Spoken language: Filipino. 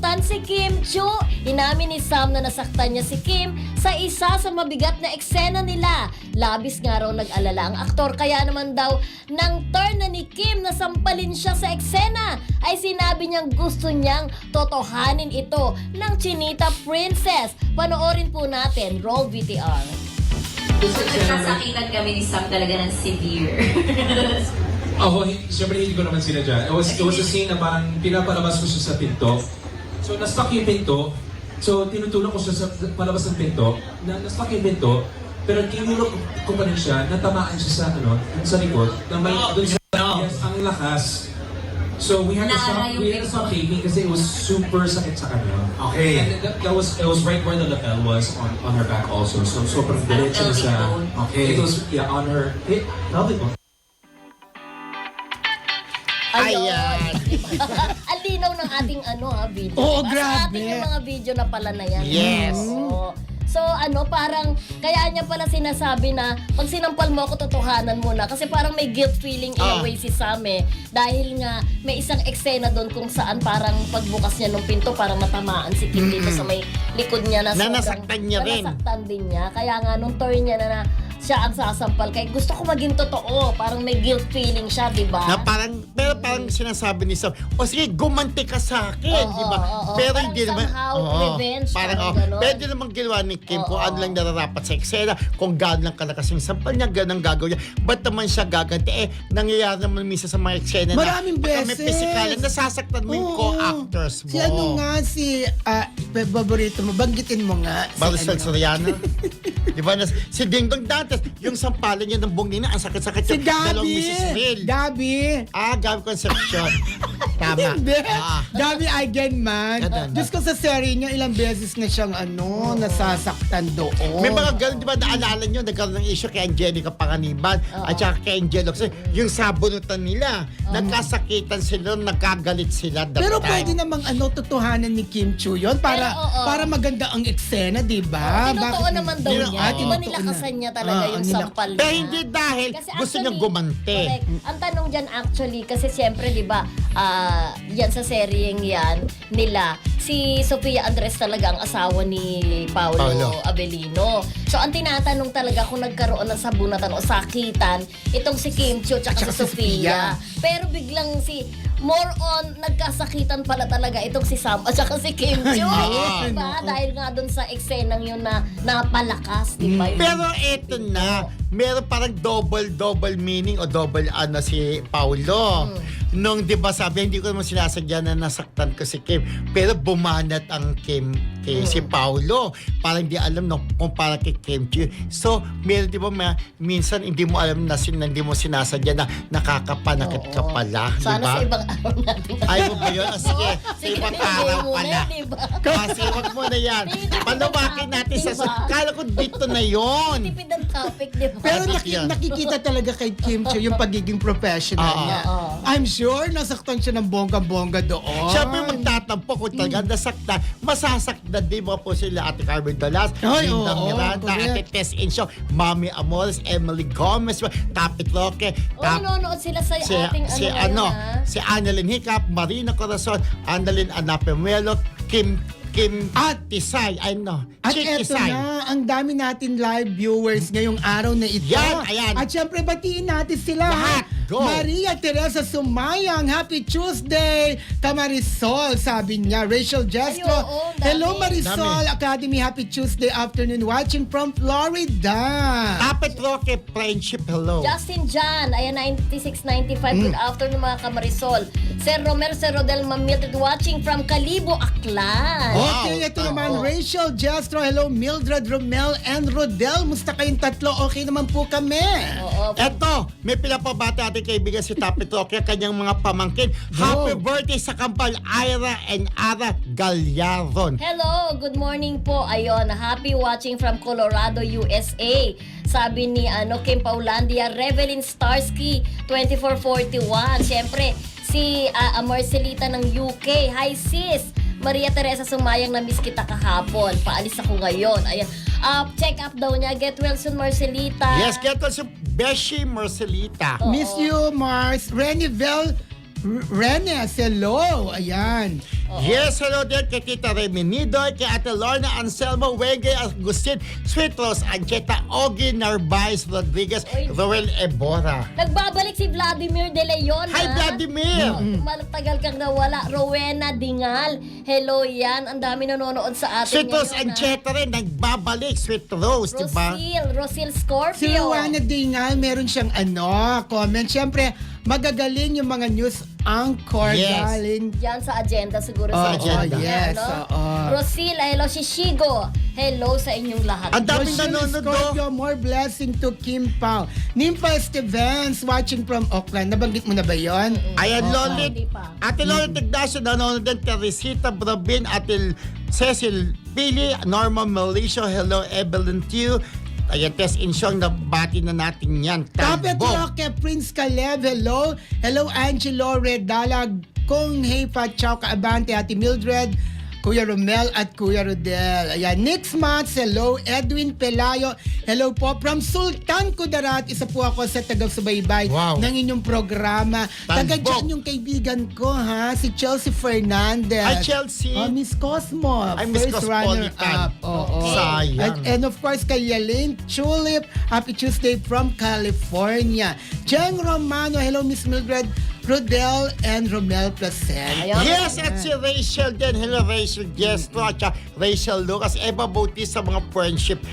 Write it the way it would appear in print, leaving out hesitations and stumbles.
nasaktan si Kim Chiu. Inamin ni Sam na nasaktan niya si Kim sa isa sa mabigat na eksena nila. Labis nga raw nag-alala ang aktor, kaya naman daw nang turn na ni Kim na sampalin siya sa eksena ay sinabi niyang gusto niyang totohanin ito ng Chinita Princess. Panoorin po natin, roll VTR. Nagkasakitan kami ni Sam talaga ng severe. Ako, siyempre hindi ko naman sinadya. It was a scene na parang pinapalabas ko siya sa pinto. So, na-stuck yung pinto. So, tinutulong ko siya sa palabas ng pinto. Na-stuck yung pinto. Pero tinulong ko pa rin siya, natamaan siya sa, sa likod. Na may, dun sa, yes, ang lakas. So, we had to stop taping kasi it was super sakit sa kanya. Okay. And that was right where the lapel was on her back also. So, sobrang diretso na sa... Okay. It was, on her... Pelvic bone. Ayan. Ang linaw ng ating video. Oo, Diba? grabe. Sa ating yung mga video na pala na yan. Yes. Oo. So parang, kaya niya pala sinasabi na, pag sinampal mo ako, totohanan mo na. Kasi parang may guilt feeling in a way si Sam dahil nga, may isang eksena doon kung saan parang pagbukas niya ng pinto, parang natamaan si Kim dito sa may likod niya na sobrang... nasaktan niya rin. Nasaktan din niya. Kaya nga, nung turn niya na siya ang sasampal. Kaya gusto ko maging totoo. Parang may guilt feeling siya, di ba? Na pero parang sinasabi ni Sam, o sige, gumanti ka sa akin, di ba? Pero Parang hindi naman, somehow revenge, parang ganon. pero hindi naman ginawa ni Kim kung ano lang nararapat sa eksena, kung gaano lang kalakas yung sampal niya, ganang gagawin niya. Ba't naman siya gaganti? Nangyayari naman minsan sa mga eksena maraming pagka may beses. physical, nasasaktan mo yung co-actors mo. Si paborito mo, banggitin mo nga. Marisol Soriano. Di ba? Si Ding Dong Dantes, yung sampalan niya ng buong nina, ang sakit-sakit Si yung dalawang Mrs. Mill. Gabi. Gabi Concepcion. Tama. Hindi. Gabi Eigenman. Ganun. Diyos ko sa serie niya, ilang beses na siyang nasasaktan doon. May mga ganun, di ba, naalala nyo, nagkaroon ng issue kay Angelica Panganiban at saka kay Angelo. Kasi yung sabunutan nila, nagkasakitan sila, nagkagalit sila. Pero pwede namang totohanan ni Kim Chiu yun para para maganda ang eksena, di ba? Tinotoo naman daw niya. Di ba tinotoo nilakasan na. niya talaga yung sampal niya? Pero hindi dahil Kasi gusto niyang actually, gumante. correct. Ang tanong dyan actually, kasi siyempre, di ba, yan sa seryeng yan, nila, si Sofia Andres talaga ang asawa ni Paolo Abelino. So, ang tinatanong talaga kung nagkaroon ng sabunatan o sakitan, itong si Kim Chiu tsaka si Sofia. Pero biglang more on, nagkasakitan pala talaga itong si Sam at saka si Kim Chiu. Diba? Dahil nga dun sa eksenang yun na napalakas, di ba? Pero eto na, meron parang double meaning o double si Paulo. Nung di ba sabi, hindi ko naman sinasadya na nasaktan ko si Kim. Pero bumanat ang Kim kay si Paulo. Parang hindi alam kung para kay Kim Chiu. So, meron di ba minsan hindi mo alam na hindi mo sinasadya na nakakapanakit ka pala. Sana diba? sa ibang araw natin. Ay mo ba yun? Sige, sa ibang araw pala. Diba? Kasi wag mo na yan. Panawakin natin sa... Kala ko dito na yon. Tipid ang topic, di ba? Pero Yan. nakikita talaga kay Kim Chiu yung pagiging professional niya. I'm sure nasaktan siya ng bongga-bongga doon. Siyempre magtatampo kung talaga nasaktan, masasaktan din mo po sila Ate Carmen Dalas, Ay, Linda oo, Miranda, correct. Ate Tess Inshaw, Mami Amores, Emily Gomez, Tapit Roque, nanonood sila sa ating si Annalyn Hiccup, Marina Corazon, Annalyn Anapemuelo, Kim Tisay, At Chick eto Tisay. na, ang dami natin live viewers ngayong araw na ito. Yan, ayan. At syempre, batiin natin sila. Lahat, go. Maria Teresa Sumayang, Happy Tuesday. Kamarisol, sabi niya. Rachel Jestro. Ay, oo, dami. Hello Marisol Dami. Academy, Happy Tuesday afternoon. Watching from Florida. Tapit Roque, Friendship, hello. Justin Jan, ayan, 9695. Good afternoon mga kamarisol. Sir Romero, Sir Rodel, Ma'am Mildred, watching from Calibo, Aklan. Okay, ito naman, Rachel Jestro. Hello, Mildred, Romel, and Rodel. Musta kayong tatlo? Okay naman po kami. Oo. Eto, may pinapabata ating kaibigan si Tapit Roque, kanyang mga pamangkin. Happy birthday sa Kampal, Ira and Ara Galyaron. Hello, good morning po. Ayun, happy watching from Colorado, USA. Sabi ni Kim Paulandia, Revelyn Starsky, 2441. Siyempre, si Marcelita ng UK. Hi sis! Maria Teresa Sumayang, na-miss kita kahapon. Paalis ako ngayon. Ayan. Check up daw niya. Get well soon, Marcelita. Yes, get well si Beshi Marcelita. Miss you, Mars. Renivel Renes, hello. Ayan. Yes, hello din kay Tita Remy Nidoy, kay Ate Lorna Anselmo, Wenge Agustin, Sweet Rose Ancheta, Ogie Narvaez Rodriguez, Oy. Roel Ebora. Nagbabalik si Vladimir De Leon. Hi, ha? Vladimir! Matagal kang nawala. Rowena Dingal. Hello yan. Ang dami nanonood sa atin Sweet Rose ngayon, ha? Ancheta rin, nagbabalik. Sweet Rose, di ba? Rosil Scorpio. Si Rowena Dingal, meron siyang comment. Siyempre, magagaling yung mga news anchor Yes. galing. Yan sa agenda siguro Oo, sa agenda. yes, no? oo. Rosila, hello. Shishigo. Hello sa inyong lahat. Ang daming Rochelle nanonood, Scorpio, more blessing to Kim Pao. Nympha Stevens, watching from Auckland. Nabanggit mo na ba yun? Ayan, Hindi Lolit. pa. Ate Lolit Ignacio, nanonood din. Teresita Brabin, Ate Cecil Pili, Norma Mauricio, hello, Evelyn Tew. Ayan, Tess Insyong, nabati na natin yan. Tapet Talbog. Roque, Prince Caleb, hello. Hello, Angelo Redalag, Kung Heifa, Chow Kaabante, Ate Mildred, Kuya Romel at Kuya Rodel. Ayan, Nix Mats, hello. Edwin Pelayo, hello po. From Sultan Kudarat, isa po ako sa taga-subaybay Wow. ng inyong programa. Taga Talbog. dyan yung kaibigan ko, ha? Si Chelsea Fernandez. Ay, Chelsea. Oh, Miss Cosmo. Ay, Miss First Cosmopolitan. runner-up. Oo. Sayang. And of course, kay Yalene Tulip, happy Tuesday from California. Jeng Romano, hello Miss Mildred, Rodel, and Romel Placent. Ayun. Yes, at si Rachel din. Hello, Rachel Diestro at saka Rachel Lucas. Eva Bautista sa mga friendship